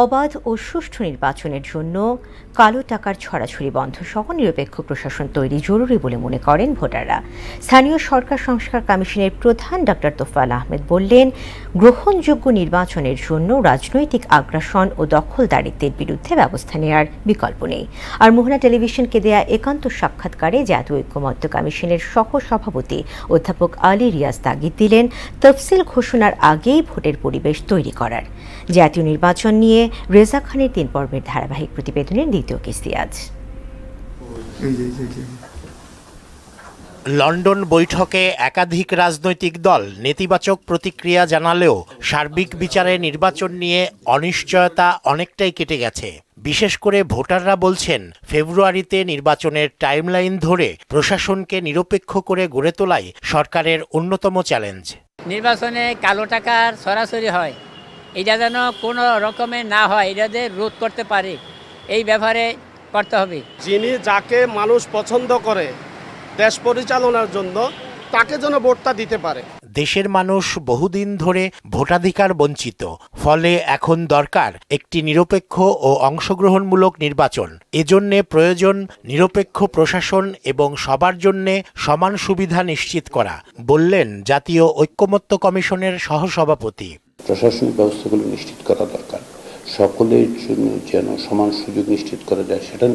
অবাধ ও সুষ্ঠু নির্বাচনের জন্য কালো টাকার ছড়াছড়ি বন্ধ সহ নিরপেক্ষ প্রশাসন তৈরি জরুরি বলে মনে করেন ভোটাররা। স্থানীয় সরকার সংস্কার কমিশনের প্রধান ডক্টর তোফায়েল আহমেদ বললেন, গ্রহণযোগ্য নির্বাচনের জন্য রাজনৈতিক আগ্রাসন ও দখলদারিত্বের বিরুদ্ধে ব্যবস্থা নেওয়ার বিকল্প নেই। আর মোহনা টেলিভিশনকে দেয়া একান্ত সাক্ষাৎকারে জাতীয় ঐক্যমত্য কমিশনের সহ সভাপতি অধ্যাপক আলী রিয়াজ তাগিদ দিলেন, তফসিল ঘোষণার আগেই ভোটের পরিবেশ তৈরি করার। জাতীয় নির্বাচন নিয়ে রেজা খানের 3 পর্বের ধারাবাহিক প্রতিবেদনের দ্বিতীয় কিস্তি আজ। লন্ডন বৈঠকে একাধিক রাজনৈতিক দল নেতিবাচক প্রতিক্রিয়া জানালেও সার্বিক বিচারে নির্বাচন নিয়ে অনিশ্চয়তা অনেকটাই কেটে গেছে। বিশেষ করে ভোটাররা বলছেন, ফেব্রুয়ারিতে নির্বাচনের টাইমলাইন ধরে প্রশাসনকে নিরপেক্ষ করে গড়ে তোলাই সরকারের অন্যতম চ্যালেঞ্জ। নির্বাচনে কালো টাকার সরাসরি হয়, এটা যেন কোনো রকমের না হয়, এটা যে রোধ করতে পারে এই ব্যাপারে করতে হবে। যিনি যাকে মানুষ পছন্দ করে দেশ পরিচালনার জন্য, তাকে যেন ভোটটা দিতে পারে। দেশের মানুষ বহুদিন ধরে ভোটাধিকার বঞ্চিত, ফলে এখন দরকার একটি নিরপেক্ষ ও অংশগ্রহণমূলক নির্বাচন। এজন্যে প্রয়োজন নিরপেক্ষ প্রশাসন এবং সবার জন্যে সমান সুবিধা নিশ্চিত করা, বললেন জাতীয় ঐক্যমত্য কমিশনের সহসভাপতি। প্রশাসনিক ব্যবস্থাগুলো নিশ্চিত করা দরকার, সকলের জন্য যেন সমান সুযোগ নিশ্চিত করা যায় সেটা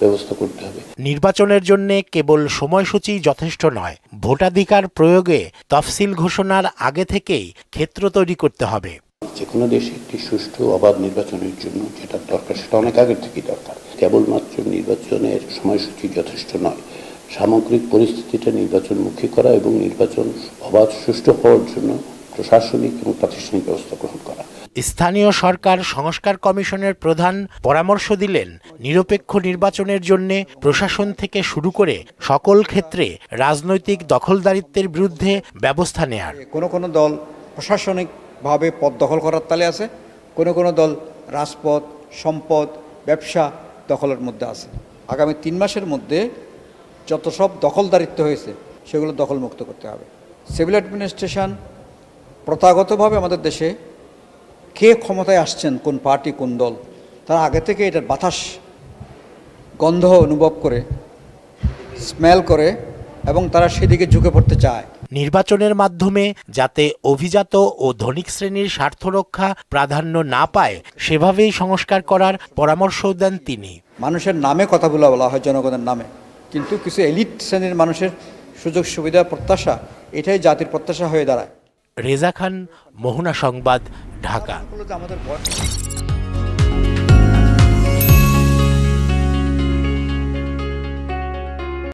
ব্যবস্থা করতে হবে। নির্বাচনের জন্য কেবল সময়সূচি যথেষ্ট নয়, ভোটাধিকার প্রয়োগে তফসিল ঘোষণার আগে থেকেই ক্ষেত্র তৈরি করতে হবে। যে কোনো দেশে একটি সুষ্ঠু অবাধ নির্বাচনের জন্য যেটা দরকার সেটা অনেক আগের থেকেই দরকার। কেবলমাত্র নির্বাচনের সময়সূচি যথেষ্ট নয়, সামগ্রিক পরিস্থিতিটা নির্বাচনমুখী করা এবং নির্বাচন অবাধ সুষ্ঠু হওয়ার জন্য প্রশাসনিক এবং প্রাতিষ্ঠানিক ব্যবস্থা গ্রহণ করা। স্থানীয় সরকার সংস্কার কমিশনের প্রধান পরামর্শ দিলেন, নিরপেক্ষ নির্বাচনের জন্য প্রশাসন থেকে শুরু করে সকল ক্ষেত্রে রাজনৈতিক দখলদারিত্বের বিরুদ্ধে ব্যবস্থা নেয়ার। কোনো দল প্রশাসনিকভাবে পদ দখল করার তালে আছে, কোনো দল রাজপথ, সম্পদ, ব্যবসা দখলের মধ্যে আছে। আগামী 3 মাসের মধ্যে যত সব দখলদারিত্ব হয়েছে সেগুলো দখলমুক্ত করতে হবে। সিভিল অ্যাডমিনিস্ট্রেশন প্রথাগতভাবে আমাদের দেশে কে ক্ষমতায় আসছেন, কোন পার্টি, কোন দল, তারা আগে থেকে এটার বাতাস গন্ধ অনুভব করে, স্মেল করে এবং তারা সেদিকে ঝুঁকে পড়তে চায়। নির্বাচনের মাধ্যমে যাতে অভিজাত ও ধনিক শ্রেণীর স্বার্থ রক্ষা প্রাধান্য না পায় সেভাবেই সংস্কার করার পরামর্শ দেন তিনি। মানুষের নামে কথাগুলো বলা হয়, জনগণের নামে, কিন্তু কিছু এলিট শ্রেণীর মানুষের সুযোগ সুবিধা প্রত্যাশা, এটাই জাতির প্রত্যাশা হয়ে দাঁড়ায়। রেজা খান, মোহনা সংবাদ, ঢাকা।